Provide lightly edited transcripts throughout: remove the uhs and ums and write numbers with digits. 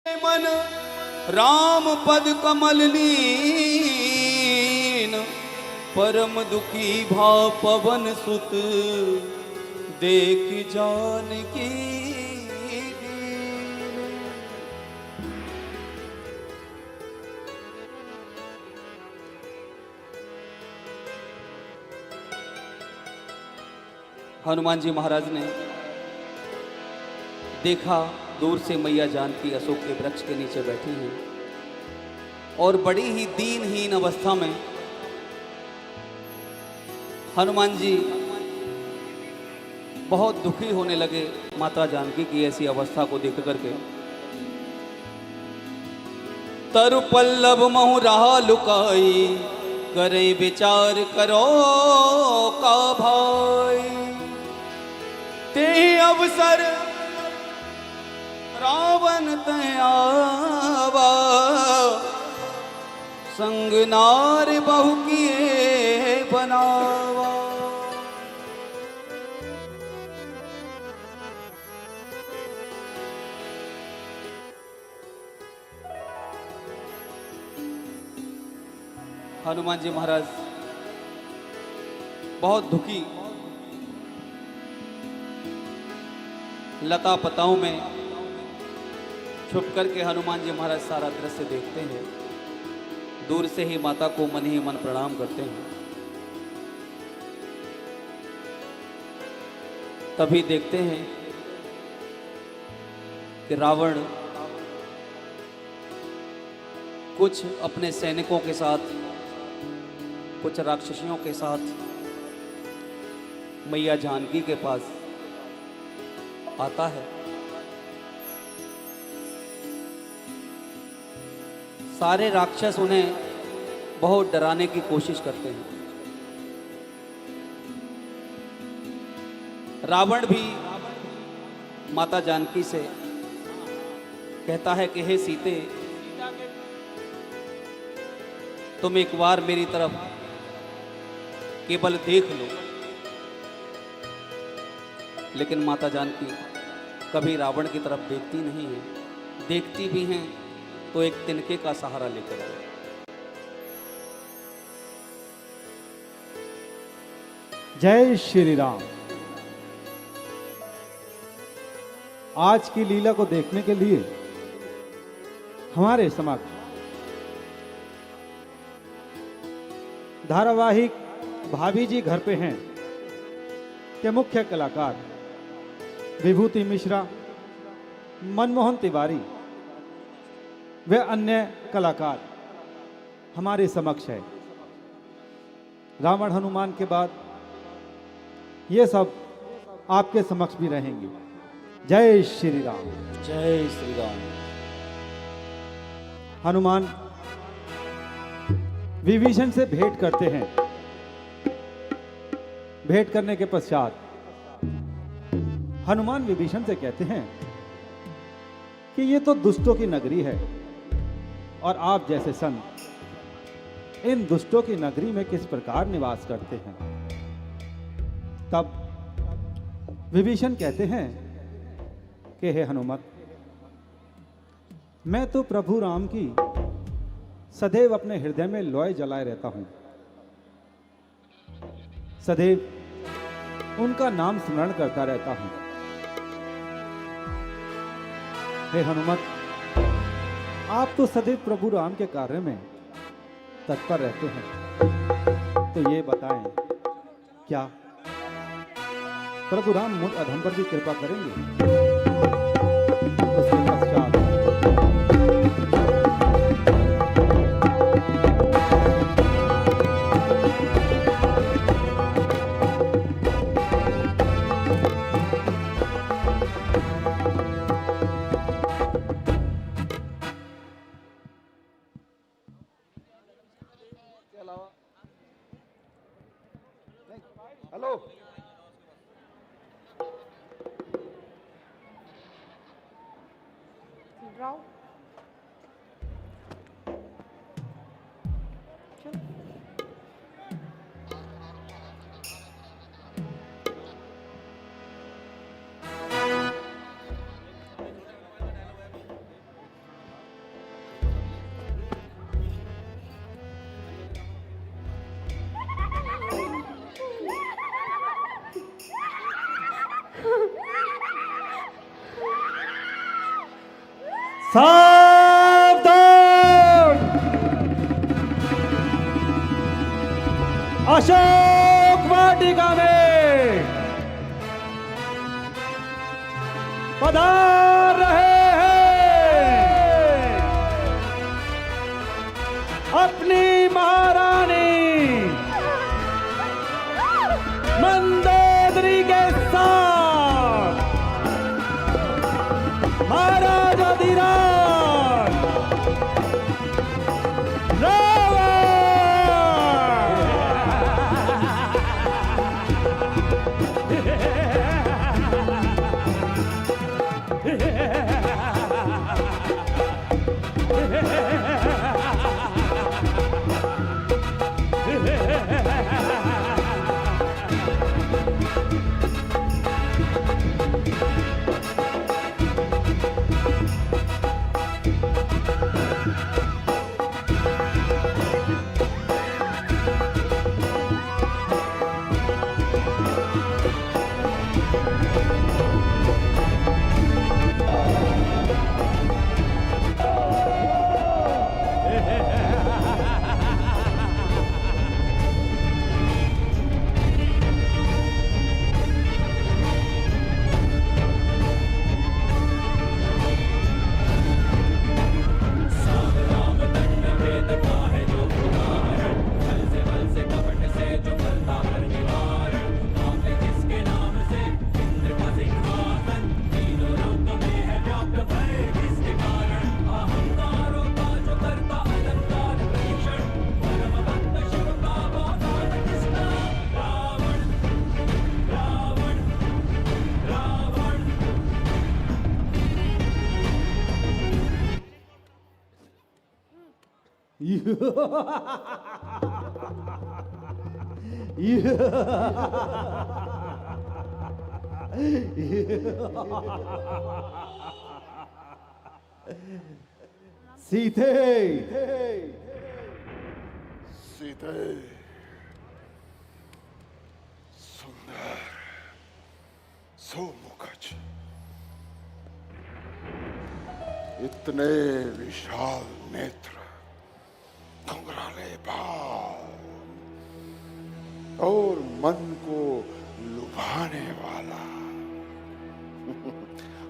मन राम पद कमल लीन, परम दुखी भाव पवन सुत देख जानकी। हनुमान जी महाराज ने देखा दूर से मैया जानकी अशोक के वृक्ष के नीचे बैठी हैं और बड़ी ही दीनहीन अवस्था में हनुमान जी बहुत दुखी होने लगे माता जानकी की ऐसी अवस्था को देख करके। तरु पल्लव महु रहा लुकाई, करे विचार करो का भाई। ते अवसर रावण तयावा, संग नार बहु किए बनावा। हनुमान जी महाराज बहुत दुखी लता पताओं में छुप करके हनुमान जी महाराज सारा दृश्य देखते हैं। दूर से ही माता को मन ही मन प्रणाम करते हैं। तभी देखते हैं कि रावण कुछ अपने सैनिकों के साथ, कुछ राक्षसियों के साथ मैया जानकी के पास आता है। सारे राक्षस उन्हें बहुत डराने की कोशिश करते हैं। रावण भी माता जानकी से कहता है कि हे सीते, तुम एक बार मेरी तरफ केवल देख लो। लेकिन माता जानकी कभी रावण की तरफ देखती नहीं है। देखती भी हैं तो एक तिनके का सहारा लेकर आए। जय श्री राम। आज की लीला को देखने के लिए हमारे समक्ष धारावाहिक भाभी जी घर पे हैं के मुख्य कलाकार विभूति मिश्रा, मनमोहन तिवारी वे अन्य कलाकार हमारे समक्ष है। रावण हनुमान के बाद ये सब आपके समक्ष भी रहेंगे। जय श्री राम। जय श्री राम। हनुमान विभीषण से भेंट करते हैं। भेंट करने के पश्चात हनुमान विभीषण से कहते हैं कि ये तो दुष्टों की नगरी है और आप जैसे संत इन दुष्टों की नगरी में किस प्रकार निवास करते हैं। तब विभीषण कहते हैं कि हे हनुमत, मैं तो प्रभु राम की सदैव अपने हृदय में लोय जलाए रहता हूं। सदैव उनका नाम स्मरण करता रहता हूं। हे हनुमत, आप तो सदैव प्रभु राम के कार्य में तत्पर रहते हैं। तो ये बताएं, क्या प्रभु राम मुझ अधम पर भी कृपा करेंगे? उसके पश्चात हेलो, सावधान! अशोक वाटिका में पधार रहे हैं अपनी महारानी मंदोदरी के साथ महाराजा धीराज सीते सीते सुंदर सुमुखज इतने विशाल नेत्र घुंघराले बाल और मन को लुभाने वाला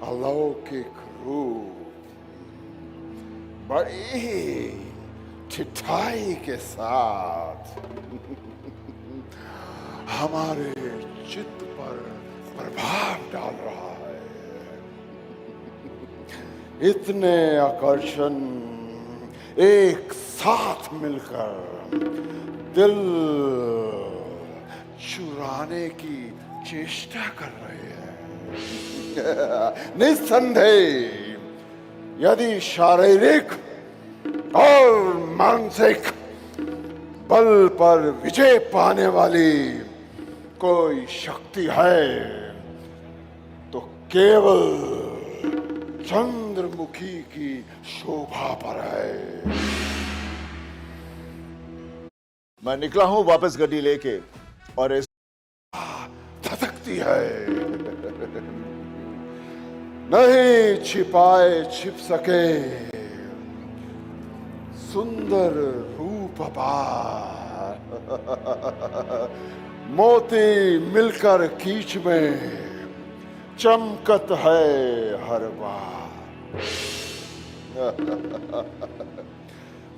अलौकिक रूप बड़ी ठिठाई के साथ हमारे चित्त पर प्रभाव डाल रहा है। इतने आकर्षण एक साथ मिलकर दिल चुराने की चेष्टा कर रहे हैं। निस्संदेह यदि शारीरिक और मानसिक बल पर विजय पाने वाली कोई शक्ति है तो केवल चंद्रमुखी की शोभा पर है। मैं निकला हूं वापस गड्डी लेके और इस धधकती है, नहीं छिपाए छिप सके सुंदर रूप पार। मोती मिलकर कीच में चमकत है हर बार।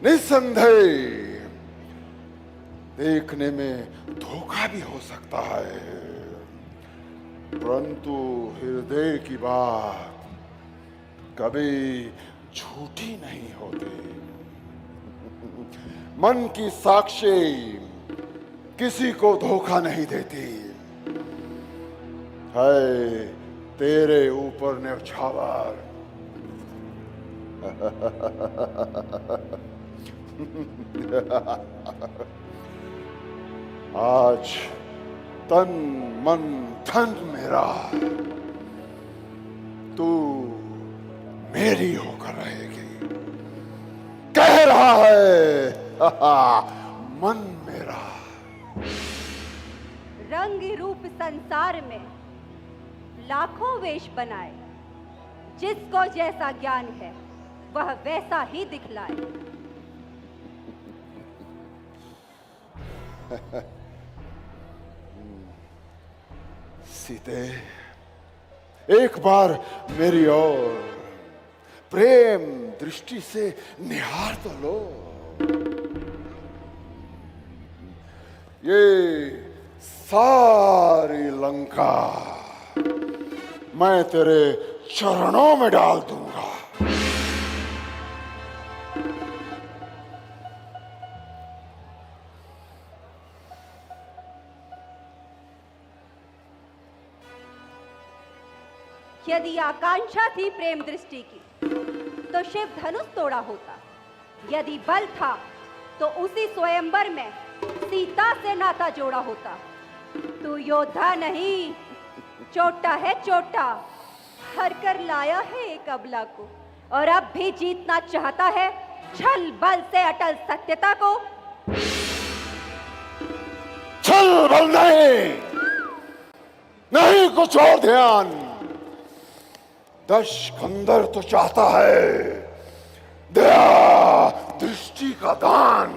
निस्संदेह देखने में धोखा भी हो सकता है, परंतु हृदय की बात कभी झूठी नहीं होती। मन की साक्षी किसी को धोखा नहीं देती है। तेरे ऊपर न्यौछावर आज तन मन धन मेरा तू मेरी होकर रहेगी, कह रहा है मन मेरा। रंग रूप संसार में लाखों वेश बनाए, जिसको जैसा ज्ञान है वह वैसा ही दिखलाए। सीते, एक बार मेरी ओर प्रेम दृष्टि से निहार तो लो। ये सारी लंका मैं तेरे चरणों में डाल दूंगा। यदि आकांक्षा थी प्रेम दृष्टि की तो शिव धनुष तोड़ा होता। यदि बल था तो उसी स्वयंवर में सीता से नाता जोड़ा होता। तू योद्धा नहीं, चोटा है चोटा। हर कर लाया है एक अबला को और अब भी जीतना चाहता है छल बल से अटल सत्यता को। छल बल नहीं, नहीं कुछ और ध्यान। दशकंदर तो चाहता है दया दृष्टि का दान,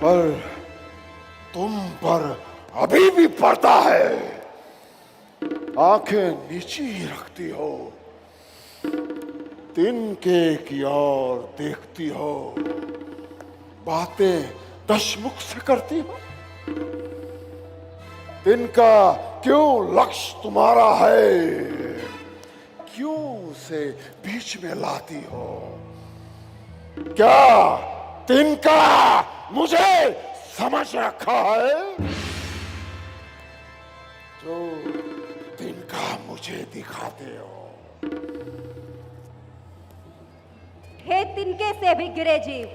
पर तुम पर अभी भी पड़ता है। आंखें नीची ही रखती हो, तिनके की ओर देखती हो, बातें दशमुख से करती हो। तिनका क्यों लक्ष्य तुम्हारा है, क्यों उसे बीच में लाती हो? क्या तिनका मुझे समझ रखा है? जो तिनका मुझे दिखाते हो। हे तिनके से भी गिरे जीव,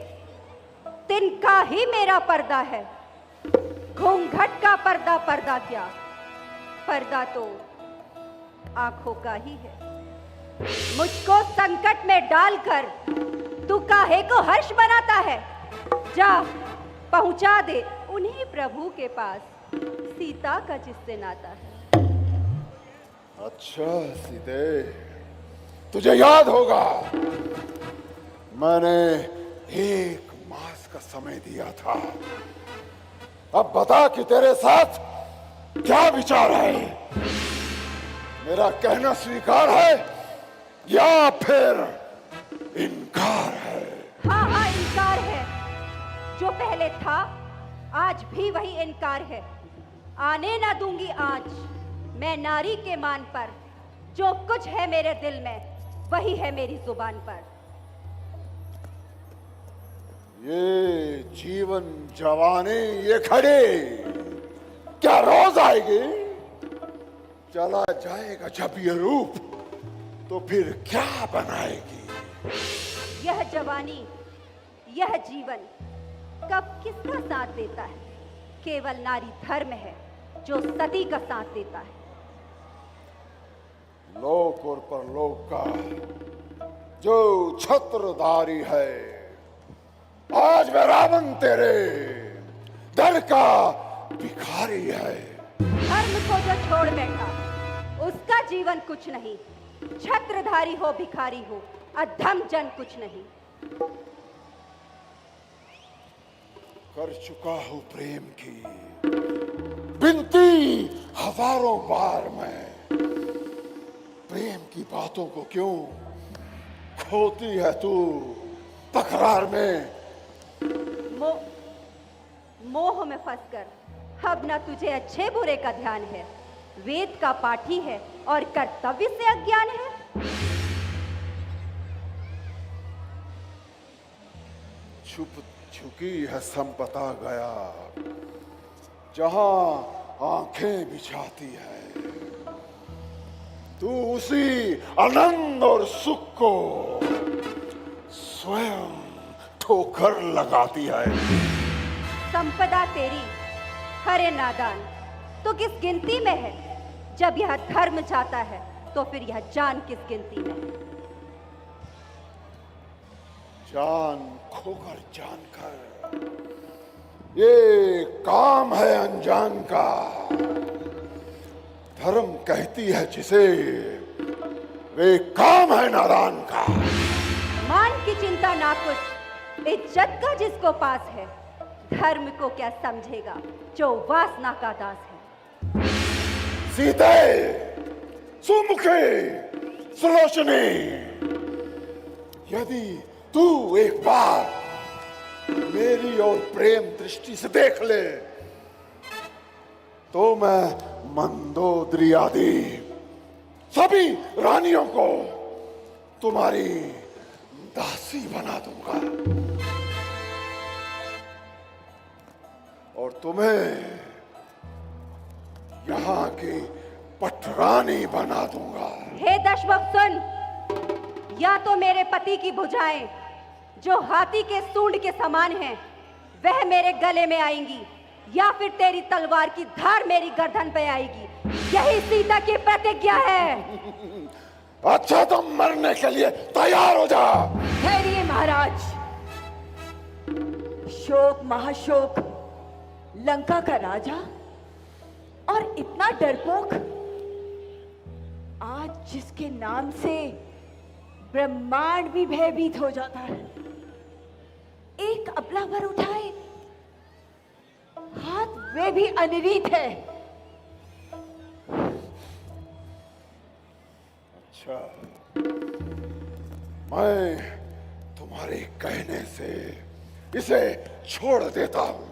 तिनका ही मेरा पर्दा है। घूंघट का पर्दा पर्दा क्या, पर्दा तो आंखों का ही है। मुझको संकट में डालकर तू काहे को हर्ष बनाता है? जा पहुंचा दे उन्हीं प्रभु के पास सीता का जिससे नाता है। अच्छा सीते, तुझे याद होगा मैंने 1 मास का समय दिया था। अब बता कि तेरे साथ क्या विचार है? मेरा कहना स्वीकार है या फिर इनकार है? हाँ हाँ इनकार है। जो पहले था आज भी वही इनकार है। आने ना दूंगी आँच मैं नारी के मान पर। जो कुछ है मेरे दिल में वही है मेरी जुबान पर। ये जीवन जवानी ये खड़ी क्या रोज आएगी? चला जाएगा जब ये रूप तो फिर क्या बनाएगी? यह जवानी यह जीवन कब किसका साथ देता है? केवल नारी धर्म है जो सती का साथ देता है। लोक और परलोक का जो छत्रधारी है, आज मैं रावण तेरे दर का भिखारी है। धर्म को जो छोड़ बैठा उसका जीवन कुछ नहीं। छत्रधारी हो भिखारी हो अधम जन कुछ नहीं। कर चुका हूं प्रेम की विनती हजारों बार मैं। प्रेम की बातों को क्यों खोती है तू तकरार में? मोह में फंसकर अब न तुझे अच्छे बुरे का ध्यान है। वेद का पाठी है और कर्तव्य से अज्ञान है। छुप छुकी है संपदा गया जहां आंखें बिछाती है। तू उसी आनंद और सुख को स्वयं ठोकर लगाती है। संपदा तेरी हरे नादान तो किस गिनती में है? जब यह धर्म चाहता है तो फिर यह जान किस गिनती में है? जान खोकर जानकर ये काम है अनजान का। धर्म कहती है जिसे वे काम है नादान का। मान की चिंता ना कुछ, इज्जत का जिसको पास है, धर्म को क्या समझेगा जो वासना का दास है। सीते, सुमुखे, सुलोचने, यदि तू एक बार मेरी और प्रेम दृष्टि से देख ले तो मैं मंदोदरी आदि सभी रानियों को तुम्हारी दासी बना दूंगा और तुम्हें यहां की पटरानी बना दूंगा। हे दशमुख सुन, या तो मेरे पति की भुजाएं जो हाथी के सूंड के समान हैं वह मेरे गले में आएंगी, या फिर तेरी तलवार की धार मेरी गर्दन पे आएगी। यही सीता की प्रतिज्ञा है। अच्छा तो मरने के लिए तैयार हो जा। धैर्य महाराज। शोक महाशोक, लंका का राजा और इतना डरपोक, आज जिसके नाम से ब्रह्मांड भी भयभीत हो जाता है, एक अपना भर उठाए हाथ वे भी अनिरीत है। अच्छा, मैं तुम्हारे कहने से इसे छोड़ देता हूं।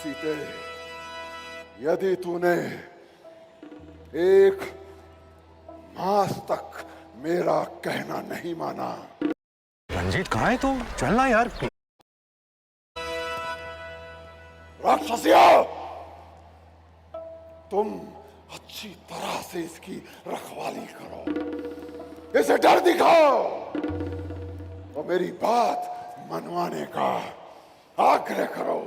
सीते, यदि तूने एक मास तक मेरा कहना नहीं माना, रंजीत कहाँ है तू? चलना यार। राक्षसिया, तुम अच्छी तरह से इसकी रखवाली करो, इसे डर दिखाओ और मेरी बात मनवाने का आग्रह करो।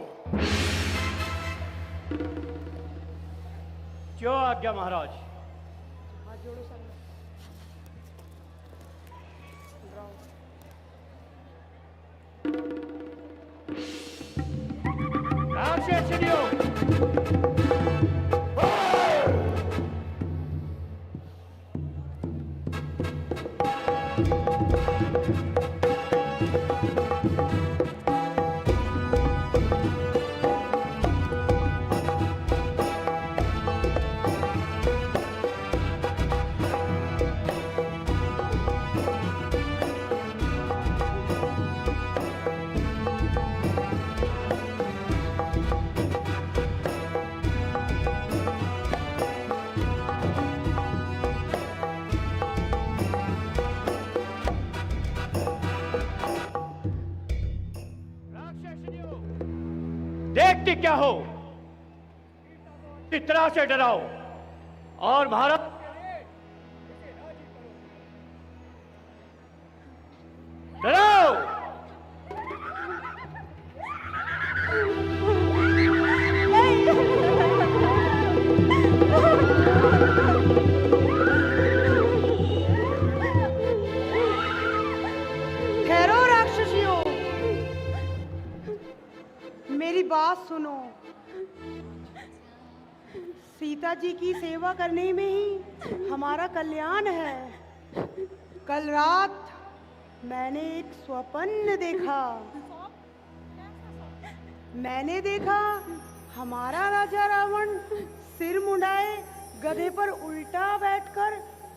जो आज्ञा महाराज। देखते क्या हो, इतना से डराओ और महाराज डराओ। ठहरो राक्षसियों, मेरी बात सुनो। सीता जी की सेवा करने में ही हमारा कल्याण है। कल रात मैंने एक स्वप्न देखा। मैंने देखा हमारा राजा रावण सिर मुंडाए गधे पर उल्टा बैठकर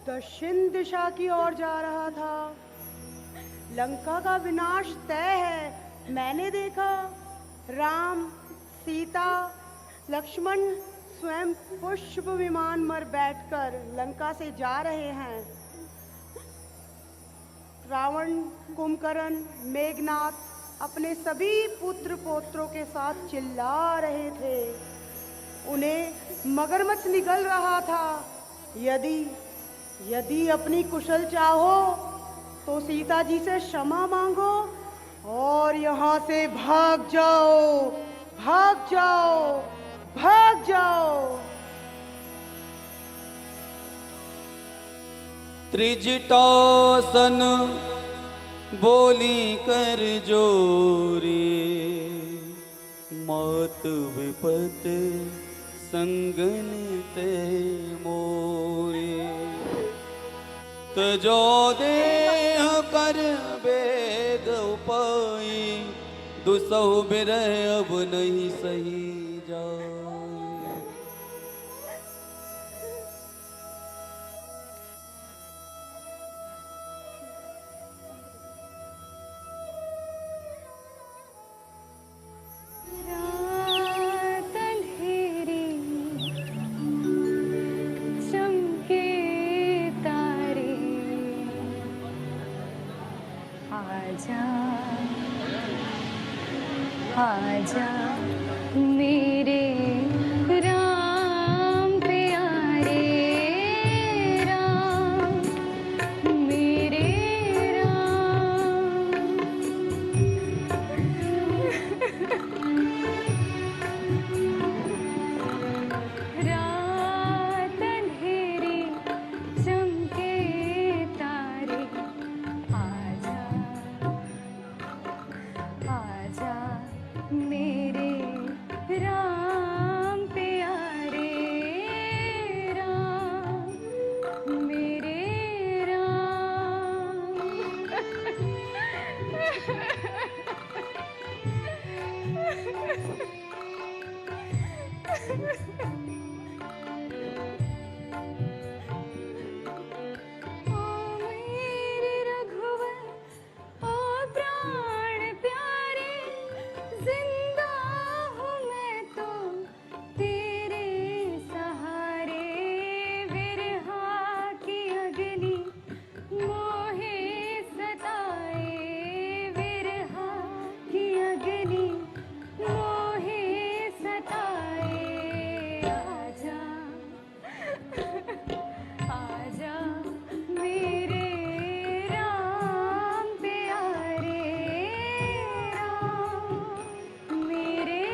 दक्षिण दिशा की ओर जा रहा था। लंका का विनाश तय है। मैंने देखा राम, सीता, लक्ष्मण स्वयं पुष्प विमान पर बैठकर लंका से जा रहे हैं। रावण, कुंभकर्ण, मेघनाथ अपने सभी पुत्र पोत्रों के साथ चिल्ला रहे थे। उन्हें मगरमच्छ निगल रहा था। यदि अपनी कुशल चाहो तो सीता जी से क्षमा मांगो और यहाँ से भाग जाओ, भाग जाओ, भाग जाओ। त्रिजटासन बोली कर जोरी मौत विपत संगन ते मोरे तजो देह कर बेग उपाई दुसहु बिरह अब नहीं सही जाए। आजा मेरे राम प्यारे राम मेरे राम रात अंधेरी चमके तारे आजा आजा मेरे राम प्यारे राम मेरे राम ओ मेरे रघुवर ओ प्राण प्यारे जिंदा हूँ मैं तो तेरे सहारे विरहा की अग्नि मोहे सताए विरहा की अग्नि मोहे सताए आजा आजा मेरे राम प्यारे राम मेरे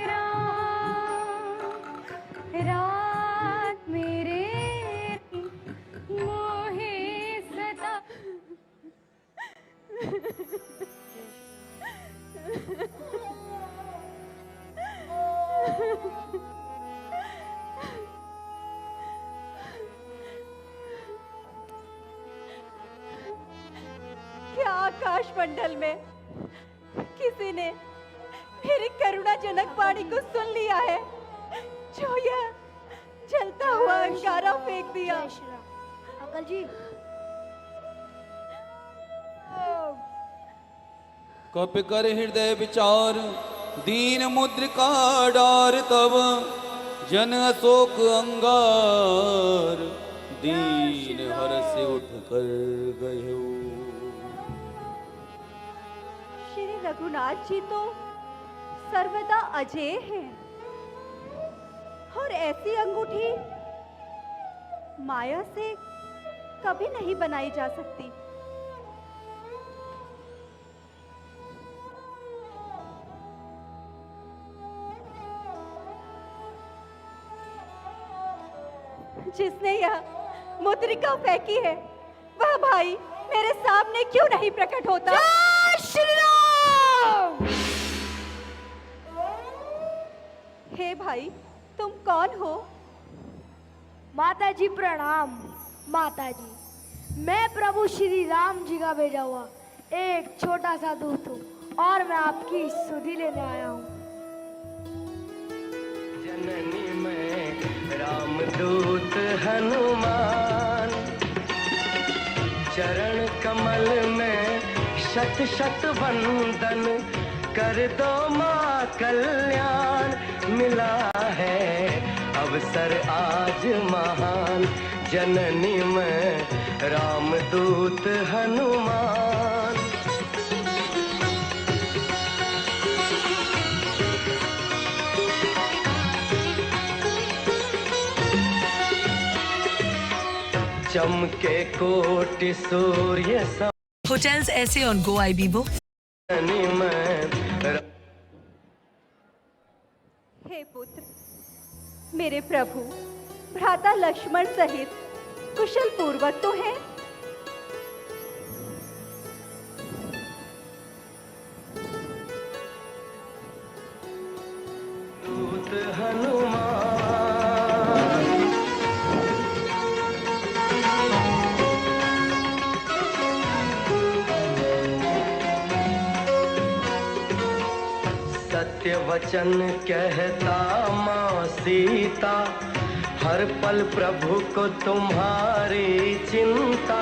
राम रात मेरे मोहे सता क्या आकाश मंडल में किसी ने मेरी करुणाजनक वाणी को सुन लिया है जो यह जलता हुआ अंगारा फेंक दिया। अंकल जी कप कर हृदय विचार दीन मुद्रिका डार तब जन अशोक अंगार दीन हर से उठ कर गए। श्री रघुनाथ जी तो सर्वदा अजय हैं और ऐसी अंगूठी माया से कभी नहीं बनाई जा सकती। जिसने यह मुद्रिका फेंकी है वह भाई मेरे सामने क्यों नहीं प्रकट होता? श्री राम। हे भाई तुम कौन हो? माता जी प्रणाम। माता जी मैं प्रभु श्री राम जी का भेजा हुआ एक छोटा सा दूत हूँ और मैं आपकी सुधि लेने आया हूँ। जननी में रामदूत हनुमान चरण कमल में शत शत वंदन कर दो माँ कल्याण मिला है अवसर आज महान जननी में रामदूत हनुमान। चमके कोटि सूर्य सम Hotels ऐसे on Go Ibibo। हे पुत्र मेरे प्रभु भ्राता लक्ष्मण सहित कुशल पूर्वक तो है? वचन कहता माँ सीता, हर पल प्रभु को तुम्हारी चिंता।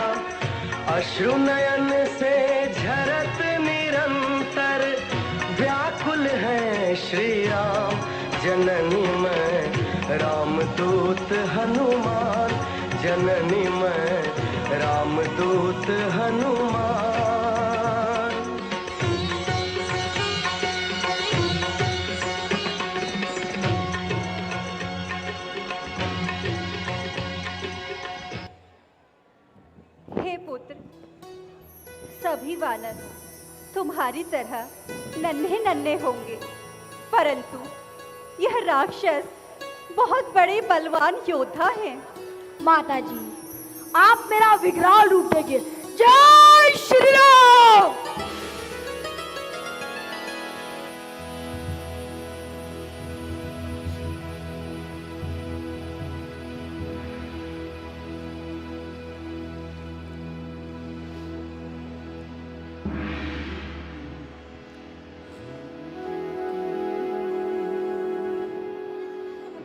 अश्रु नयन से झरत निरंतर, व्याकुल है श्री राम जननी मैं रामदूत हनुमान, जननी मैं रामदूत हनुमान। हे पुत्र, सभी वानर तुम्हारी तरह नन्हे नन्हे होंगे, परंतु यह राक्षस बहुत बड़े बलवान योद्धा हैं। माता जी, आप मेरा विकराल रूप देखिए। जय श्री राम।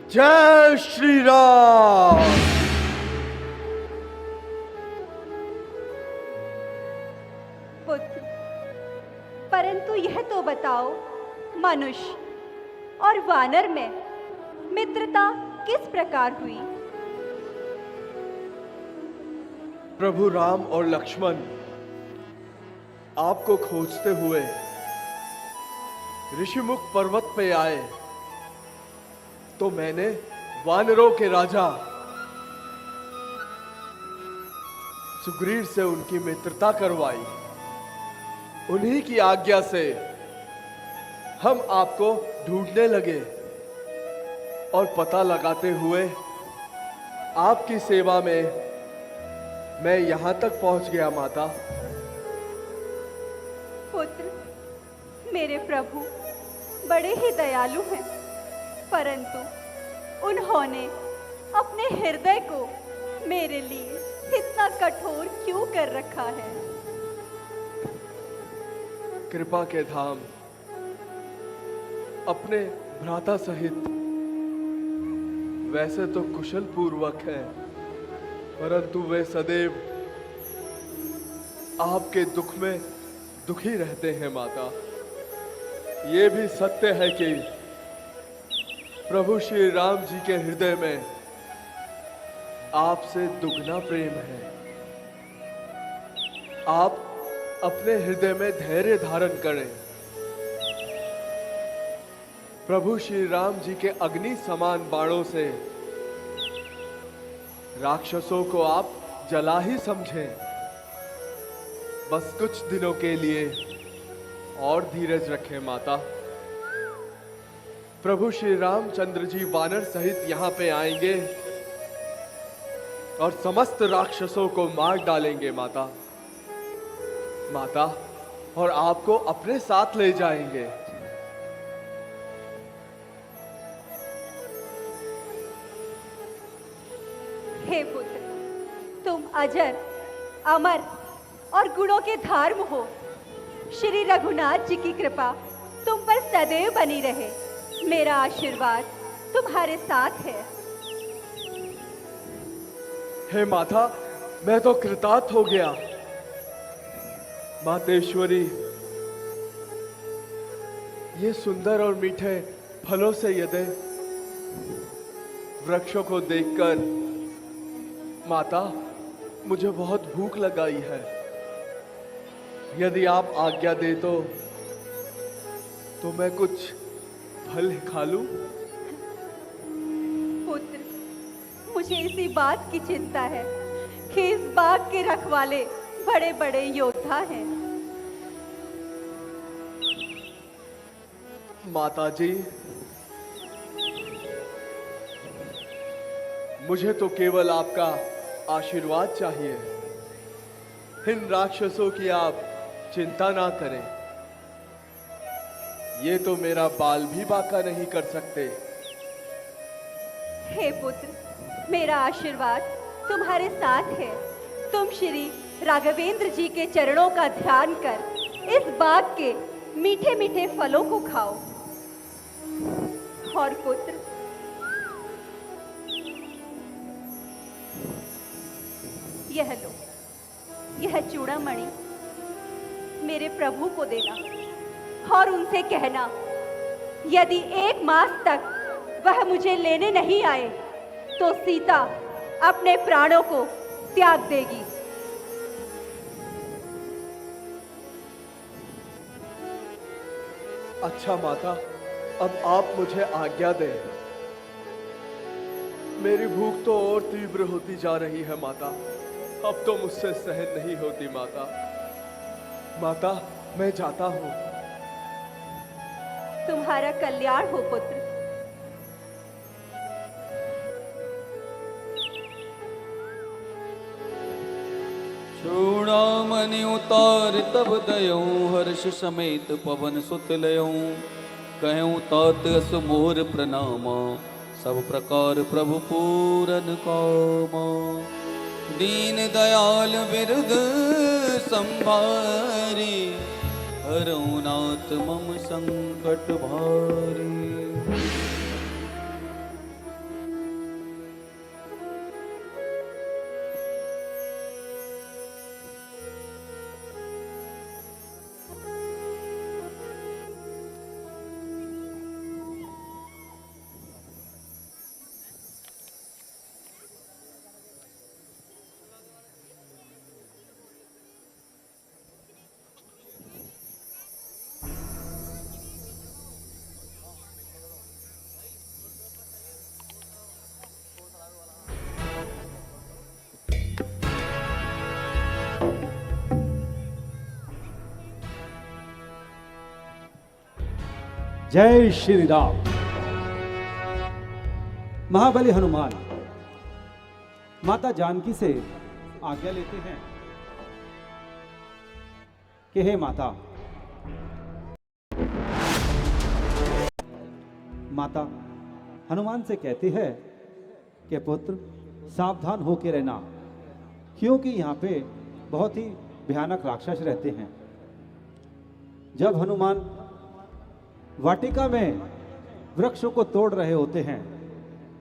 जय श्री राम। पुत्र, परंतु यह तो बताओ, मनुष्य और वानर में मित्रता किस प्रकार हुई? प्रभु राम और लक्ष्मण आपको खोजते हुए ऋषिमुख पर्वत पे आए, तो मैंने वानरों के राजा सुग्रीव से उनकी मित्रता करवाई। उन्हीं की आज्ञा से हम आपको ढूंढने लगे और पता लगाते हुए आपकी सेवा में मैं यहां तक पहुंच गया माता। पुत्र, मेरे प्रभु बड़े ही दयालु हैं, परंतु उन्होंने अपने हृदय को मेरे लिए इतना कठोर क्यों कर रखा है? कृपा के धाम अपने भ्राता सहित वैसे तो कुशल पूर्वक है, परंतु वे सदैव आपके दुख में दुखी रहते हैं माता। ये भी सत्य है कि प्रभु श्री राम जी के हृदय में आपसे दुगना प्रेम है। आप अपने हृदय में धैर्य धारण करें। प्रभु श्री राम जी के अग्नि समान बाणों से राक्षसों को आप जला ही समझें। बस कुछ दिनों के लिए और धीरज रखें माता। प्रभु श्री रामचंद्र जी वानर सहित यहाँ पे आएंगे और समस्त राक्षसों को मार डालेंगे माता। माता, और आपको अपने साथ ले जाएंगे। हे पुत्र, तुम अजर, अमर और गुणों के धार्म हो। श्री रघुनाथ जी की कृपा तुम पर सदैव बनी रहे। मेरा आशीर्वाद तुम्हारे साथ है। हे माता, मैं तो कृतार्थ हो गया। मातेश्वरी, ये सुंदर और मीठे फलों से यदि वृक्षों को देखकर माता मुझे बहुत भूख लगाई है। यदि आप आज्ञा दे तो मैं कुछ फल खा लूं? पुत्र, मुझे इसी बात की चिंता है कि इस बाग के रखवाले बड़े बड़े योद्धा हैं। माता जी, मुझे तो केवल आपका आशीर्वाद चाहिए। इन राक्षसों की आप चिंता ना करें। ये तो मेरा बाल भी बांका नहीं कर सकते। हे पुत्र, मेरा आशीर्वाद तुम्हारे साथ है। तुम श्री राघवेंद्र जी के चरणों का ध्यान कर इस बाग के मीठे मीठे फलों को खाओ। और पुत्र यह लो, यह चूड़ामणि मेरे प्रभु को देना और उनसे कहना, यदि 1 मास तक वह मुझे लेने नहीं आए तो सीता अपने प्राणों को त्याग देगी। अच्छा माता, अब आप मुझे आज्ञा दें। मेरी भूख तो और तीव्र होती जा रही है माता, अब तो मुझसे सहन नहीं होती माता। माता, मैं जाता हूँ। तुम्हारा कल्याण हो पुत्र। चूड़ामणि उतार तब दयऊं, हर्ष समेत पवन सुत लयऊं। कहूँ तात अस मोर प्रणामा, सब प्रकार प्रभु पूरन कामा। दीन दयाल बिरद संभारी, हरऊ नाथ मम संकट भारी। जय श्री राम। महाबली हनुमान माता जानकी से आज्ञा लेते हैं कि हे माता, माता हनुमान से कहती है कि पुत्र सावधान होकर रहना, क्योंकि यहाँ पे बहुत ही भयानक राक्षस रहते हैं। जब हनुमान वाटिका में वृक्षों को तोड़ रहे होते हैं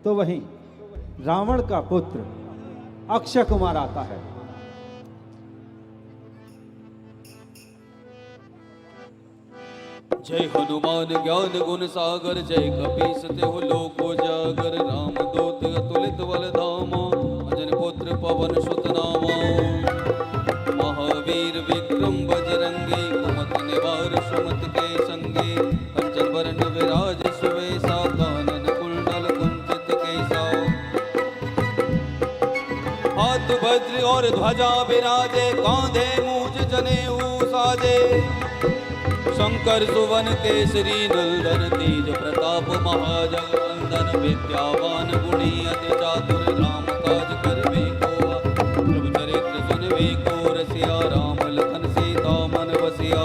तो वहीं रावण का पुत्र अक्षय कुमार आता है। जय हनुमान ज्ञान गुण सागर, जय कपीस तेहु लोक उजागर। राम दूत अतुलित बल धामा, अंजन पुत्र पवन सुत नामा। महावीर विक्रम बजरंगी, कुमति निवार सुमति के संगी। कंचन वरण विराज सुवेशा, कानन कुंडल कुंचित केसा। हाथ वज्र और ध्वजा विराजे, कांधे मूज जनेऊ साजे। शंकर सुवन केसरी नंदन, तेज प्रताप महाजगवंदन। विद्यावान गुणी अति चातुर, राम काज करबे को। प्रभु चरित्र सुनबे को रसिया, राम लखन सीता मन बसिया।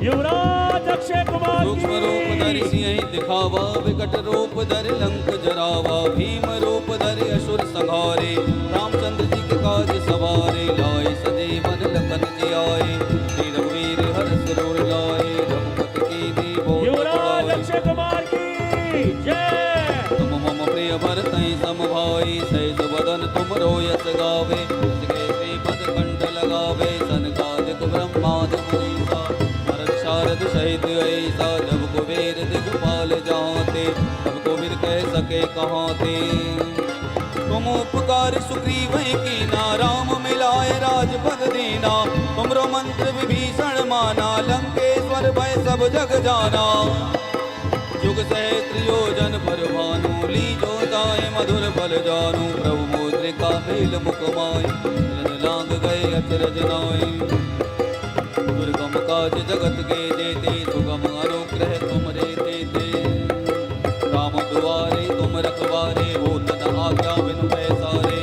युवराज अक्षय कुमार सूक्ष्म रूप धरि सिंह दिखावा, विकट रूप धरि लंक जरावा। भीम रूप धरि असुर संहारे, रामचंद्र जी के काज सवारे। लाए सजीवन लखन जियाए, श्री रघुवीर हरष उर लाए। रघुपति कीन्ही बहुत युवराज बड़ाई, अक्षय कुमार की जय। तुम मम प्रिय भरतहि सम भाई। सहज वदन तुम रोयस गावे, जस श्रीपद कंठ लगावे। सनकादिक ब्रह्मादि मुनीसा, नारद शारद सहित ऐसा। जब कुबेर दिगपाल जाते, तब कुबेर कह सके कहाँ ते। तुम उपकार सुग्रीव कीना, राम मिलाए राजपद दीना। तुमरो मंत्र विभीषण माना, लंकेश्वर भय सब जग जाना। जुग सहस्त्र योजन पर भानु, लीजो दाए मधुर बल जानू। प्रभु मुद्रिका मेल मुख माय, लांग गए अचरज नाय। दुर्गम काज जगत के जेते, सुगम अनुग्रह तुमरे तेते। राम दुआरे तुम रखवारे, हो तन आज्ञा बिनु पैसारे।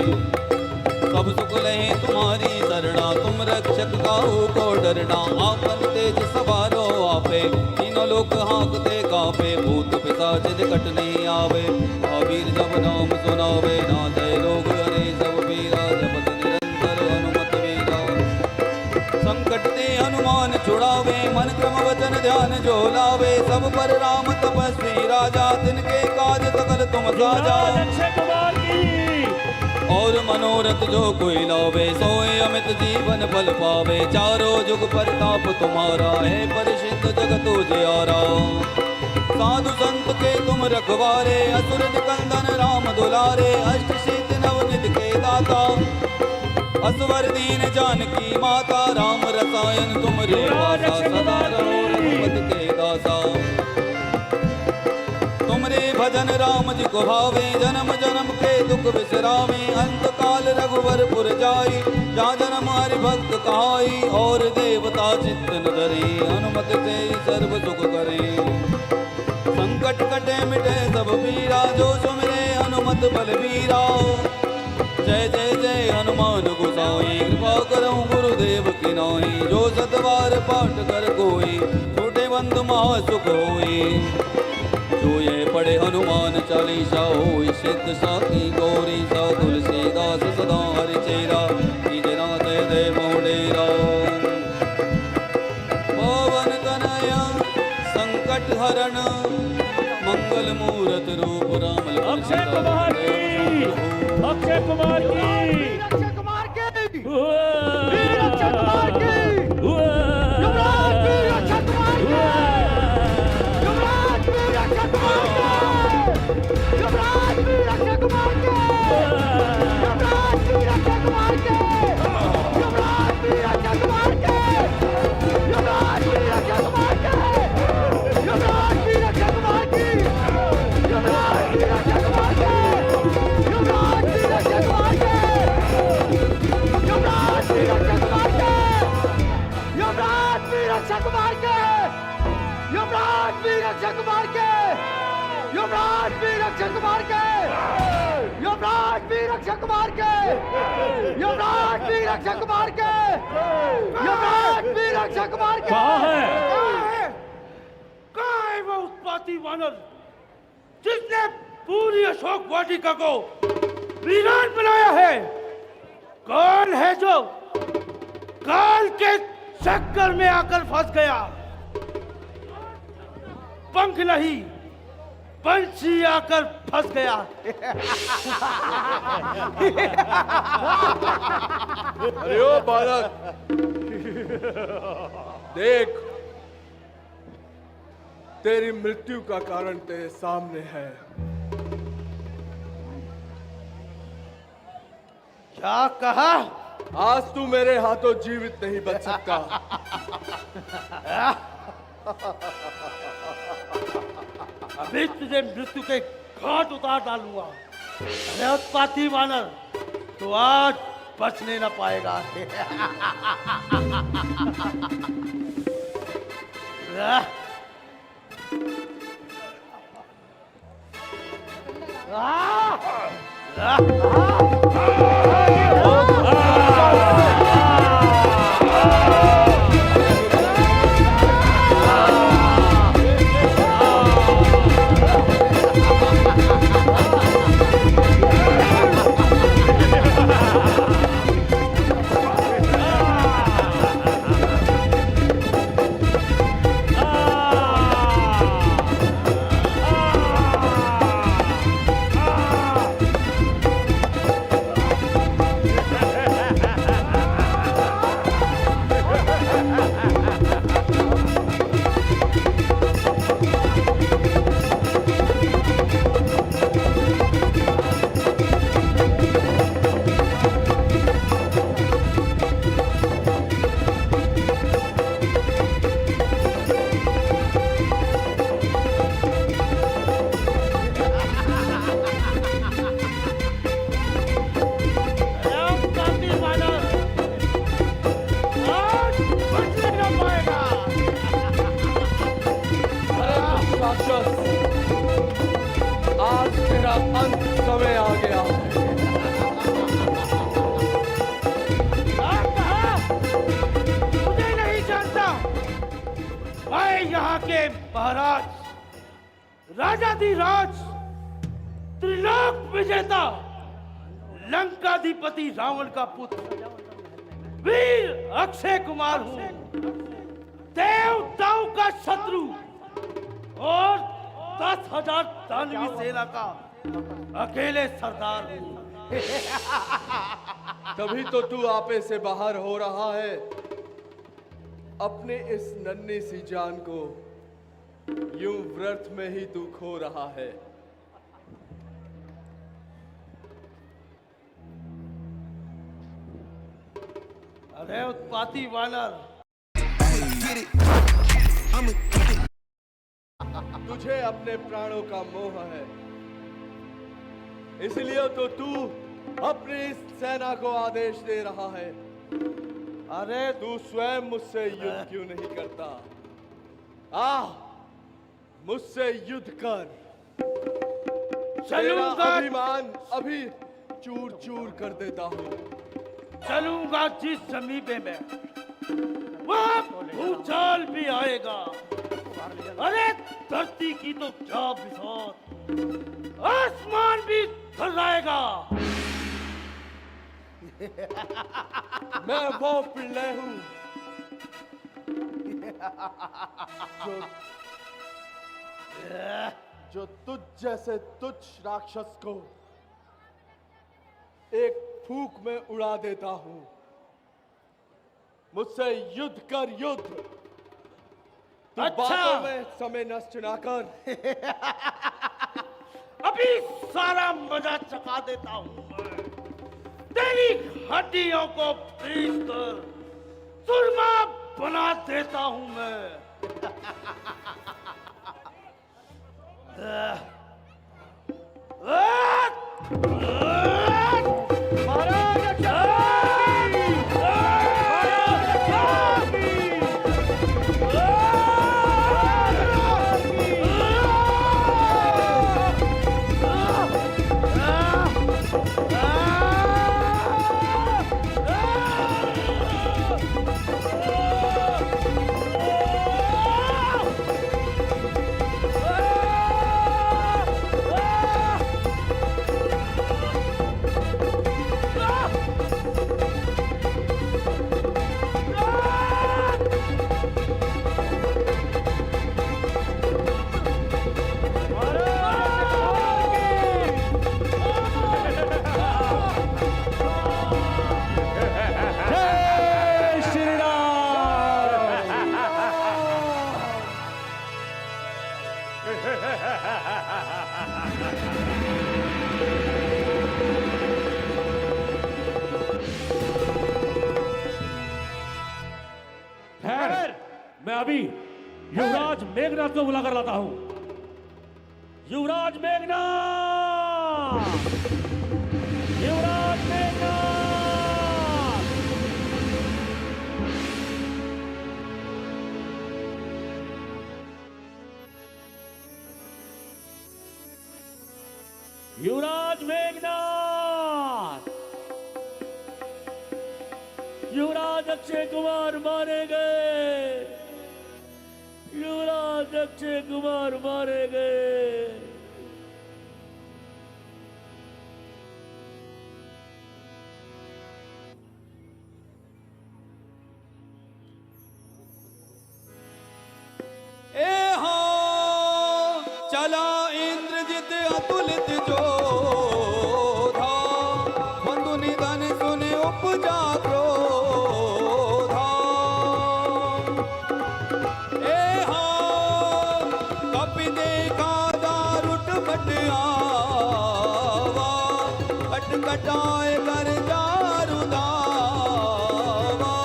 सब सुख लहे तुम्हारी शरणा, तुम रक्षक काहू को डरना। आपन तेज सवारो आपे, तीनों लोक हाँकते कापे। भूत पिशाच निकट नहीं आवे, महावीर जब नाम सुनावे। नाथै रोग हरे सब पीरा, जपत निरंतर हनुमत वीरा। संकट ते हनुमान छुड़ावे, मन क्रम वचन ध्यान जो लावे। सब पर राम तपस्वी राजा, तिनके काल तुम साजा। अक्षय कुमार की और मनोरथ जो कोई लावे सोए अमित जीवन फल पावे। चारों जुग परताप तुम्हारा है परिषिद्ध जगत उजियारा। साधु संत के तुम रखवारे असुर निकंदन राम दुलारे। अष्ट सिद्धि नवनिधि के दाता असवर दीन जानकी माता। राम रसायन तुम रे वासा सदा रहो रघुपति के दासा। तुमरे भजन राम जी को भावे जन्म जन्म के दुख बिसरावे। अंत काल रघुवर पुर जाई जहाँ जन्म हरि भक्त कहाई। और देवता चित्त न धरे हनुमत से सर्व सुख करे। संकट कटे मिटे सब पीरा जो सुमिरे हनुमत बलबीरा। जय जय जय हनुमान गोसाई कृपा करो गुरुदेव की नाई। जो सतवार पाठ कर कोई छोटे बंधु महासुख होई। जो ये पढ़े हनुमान चालीसा होई सिद्ध साखी गौरी सा। तुलसीदास सदा हरि चेरा कीजे नाथ जय मोडेरा। पवन तनया संकट हरण मंगल मूरत रूप राम लखन अक्षय कुमार की अक्षय कुमार की अक्षय कुमार के हुआ। वीर अक्षय कुमार के हुआ। युवराज वीर अक्षय कुमार के युवराज वीर अक्षय कुमार के युवराज वीर अक्षय कुमार के युवराज वीर अक्षय कुमार के युवराज वीर अक्षय कुमार के युवराज वीर अक्षय कुमार के युवराज वीर अक्षय कुमार की युवराज वीर अक्षय कुमार के युवराज वीर अक्षय कुमार के युवराज वीर अक्षय कुमार के युवराज वीर अक्षय कुमार के युवराज वीर अक्षय कुमार के युवराज वीर अक्षय कुमार के युवराज वीर अक्षय कुमार के युवराज वीर अक्षय कुमार के युवराज वीर अक्षय कुमार के कहाँ है? कहाँ है वो उत्पाती वानर जिसने पूरी अशोक वाटिका को वीरान बनाया है? कौन है जो काल के चक्कर में आकर फंस गया? पंख नहीं पंछी आकर फंस गया। अरे ओ बालक देख तेरी मृत्यु का कारण तेरे सामने है। क्या कहा? आज तू मेरे हाथों जीवित नहीं बच सकता। अभी तुझे मृत्यु के घाट उतार डालूंगा। अरे उत्पाती वानर तो आज बचने न पाएगा। यहाँ के महाराज राजाधिराज त्रिलोक विजेता लंकाधिपति रावण का पुत्र वीर अक्षय कुमार हूँ। देवताओं का शत्रु और 10,000 दानवी सेना का अकेले सरदार हूँ। तभी तो तू आपे से बाहर हो रहा है। अपने इस नन्ही सी जान को यूं व्रत में ही तू खो रहा है। अरे उत्पाती वानर, तुझे अपने प्राणों का मोह है, इसलिए तो तू अपनी इस सेना को आदेश दे रहा है। अरे तू स्वयं मुझसे युद्ध क्यों नहीं करता? मुझसे युद्ध कर। तेरा अभिमान अभी चूर चूर कर देता हूँ। चलूंगा जिस जमीन में वहां भूचाल भी आएगा। अरे धरती की तो क्या बिसात, आसमान भी थर्राएगा। मैं वो पिल्ले हूं जो तुझ जैसे तुच्छ राक्षस को एक फूंक में उड़ा देता हूं। मुझसे युद्ध कर, युद्ध। तू बातों में समय नष्ट ना कर। अभी सारा मजा चखा देता हूं मैं। तेरी हड्डियों को पीस कर सुरमा बना देता हूं मैं। मैं अभी युवराज मेघनाथ को बुला कर लाता हूं। युवराज मेघनाथ, युवराज मेघनाथ। युवराज मेघनाथ, युवराज अक्षय कुमार मारे गए। युवराज अक्षय कुमार मारे गए। चला इंद्रजित अतुलित जोधा, बंधु निधन सुने उपजा क्रोधा। कपि देखा दारुट बट आवा, कटकटाए कर दारु दावा।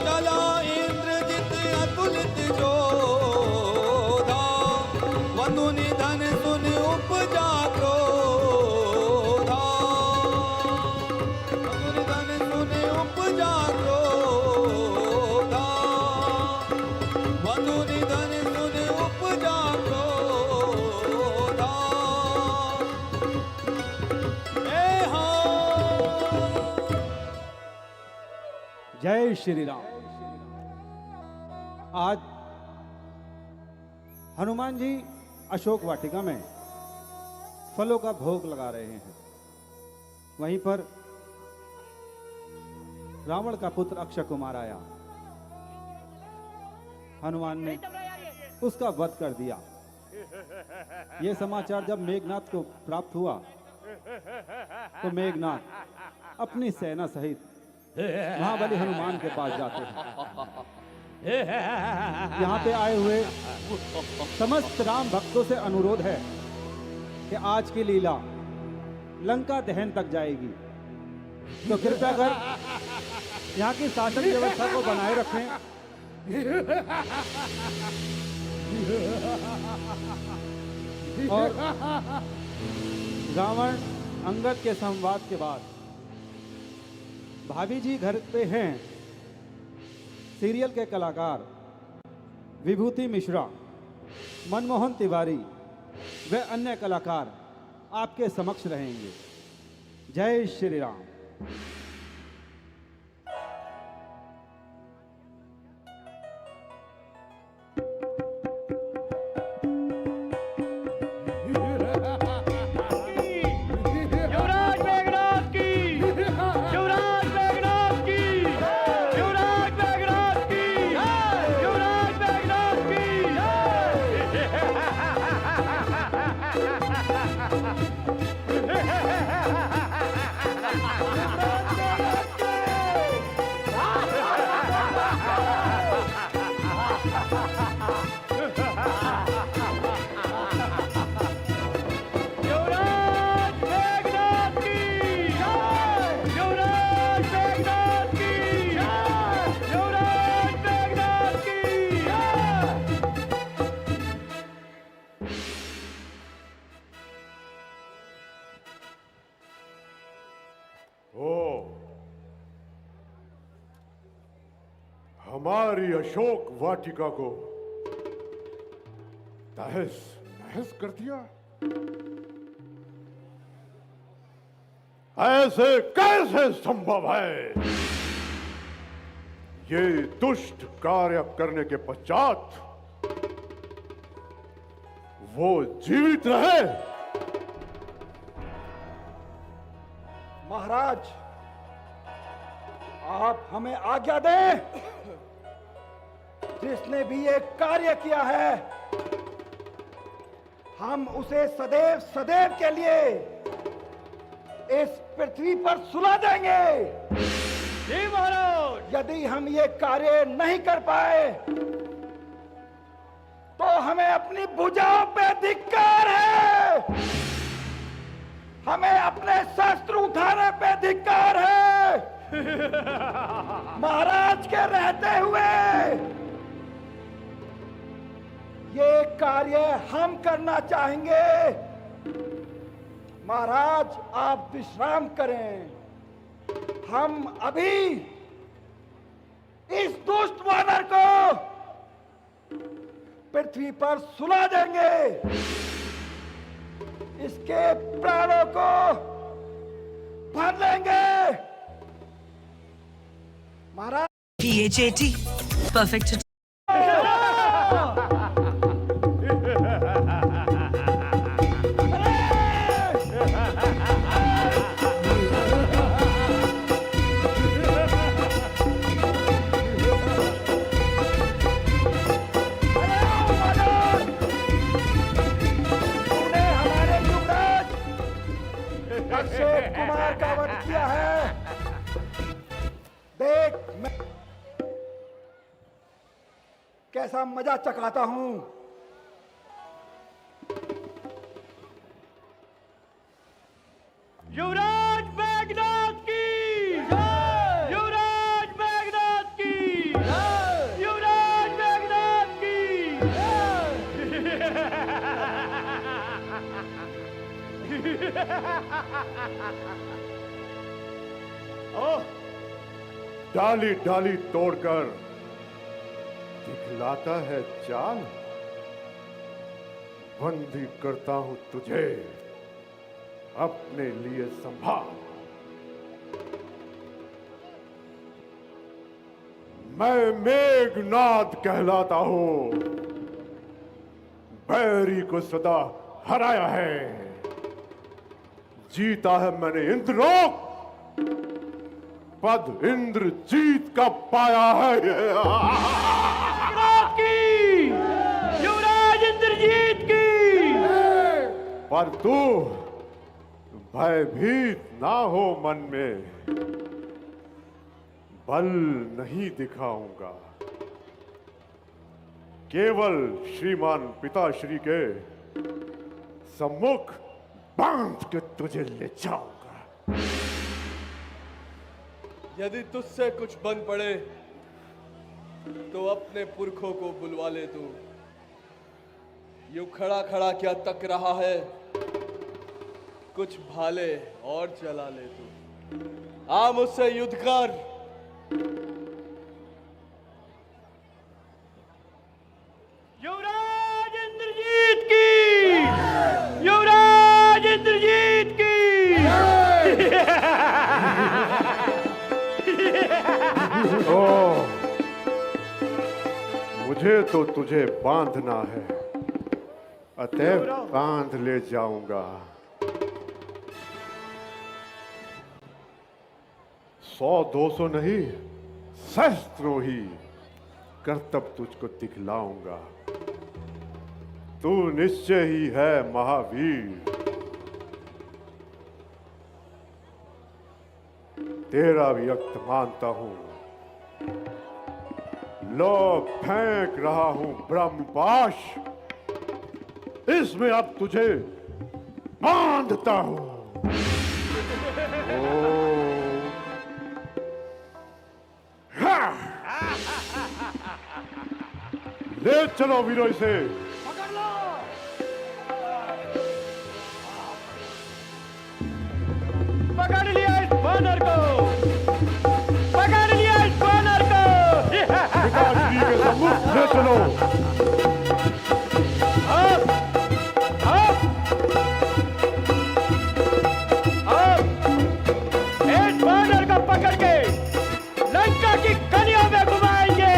चला इंद्रजित अतुलित जोधा, बंधु निधन सुन उपजा क्रोधा। बंधु निधन सुन उपजा क्रोधा, बंधु निधन सुन उपजा क्रोधा। जय श्री राम। आज हनुमान जी अशोक वाटिका में फलों का भोग लगा रहे हैं। वहीं पर रावण का पुत्र अक्षय कुमार आया। हनुमान ने उसका वध कर दिया। यह समाचार जब मेघनाथ को प्राप्त हुआ तो मेघनाथ अपनी सेना सहित महाबली हनुमान के पास जाते हैं। यहाँ पे आए हुए समस्त राम भक्तों से अनुरोध है कि आज की लीला लंका दहन तक जाएगी, तो कृपया कर यहाँ की शासन व्यवस्था को बनाए रखें। और रावण अंगद के संवाद के बाद भाभी जी घर पे हैं। सीरियल के कलाकार विभूति मिश्रा, मनमोहन तिवारी व अन्य कलाकार आपके समक्ष रहेंगे। जय श्री राम। युवराज मेघनाथ की, युवराज मेघनाथ की, युवराज मेघनाथ की, युवराज मेघनाथ की। युवराज मेघनाथ की, युवराज मेघनाथ की, युवराज मेघनाथ की। ओ, हमारी अशोक वाटिका को तहस नहस कर दिया। ऐसे कैसे संभव है? ये दुष्ट कार्य करने के पश्चात वो जीवित रहे? महाराज, आप हमें आज्ञा दें। जिसने भी ये कार्य किया है, हम उसे सदैव सदैव के लिए इस पृथ्वी पर सुला देंगे। जी महाराज। यदि हम ये कार्य नहीं कर पाए तो हमें अपनी भुजाओं पे धिक्कार है, हमें अपने शस्त्र उठाने पे धिक्कार है। महाराज के रहते हुए ये कार्य हम करना चाहेंगे। महाराज, आप विश्राम करें। हम अभी इस दुष्ट वानर को पृथ्वी पर सुला देंगे, इसके प्राणों को भर लेंगे। महाराज, PHAT perfect. अक्षय कुमार का वध किया है। देख मैं कैसा मजा चखाता हूं। युवराज मेघनाथ की, युवराज मेघनाथ की, युवराज मेघनाथ की। डाली डाली तोड़कर दिखलाता है चाल। बंदी करता हूं तुझे अपने लिए संभाल। मैं मेघनाद कहलाता हूं, बैरी को सदा हराया है। जीता है मैंने इंद्रलोक, पद इंद्रजीत का पाया है। की युवराज इंद्रजीत की। पर तू भयभीत ना हो मन में, बल नहीं दिखाऊंगा, केवल श्रीमान पिताश्री के सम्मुख बांध के तुझे ले जाऊंगा। यदि तुझसे कुछ बन पड़े तो अपने पुरखों को बुलवा ले। तू यूं खड़ा खड़ा क्या तक रहा है, कुछ भाले और चला ले। तू आ मुझसे युद्ध कर। युवराज इंद्रजीत की, युवराज इंद्रजीत की। ओ, मुझे तो तुझे बांधना है, अतएव बांध ले जाऊंगा। 100-200 नहीं, सहस्त्रों ही करतब तुझको दिखलाऊंगा। तू निश्चय ही है महावीर। तेरा भी व्यक्त मानता हूं। लो फेंक रहा हूं ब्रह्मपाश, इसमें अब तुझे बांधता हूं। ले चलो वीरों इसे। पकड़ लो। पकड़ लिया इस बानर को, पकड़ लिया इस बानर को। पिताश्री के सम्मुख ले चलो। अब इस बानर को पकड़ के लंका की कलियों में घुमाएंगे।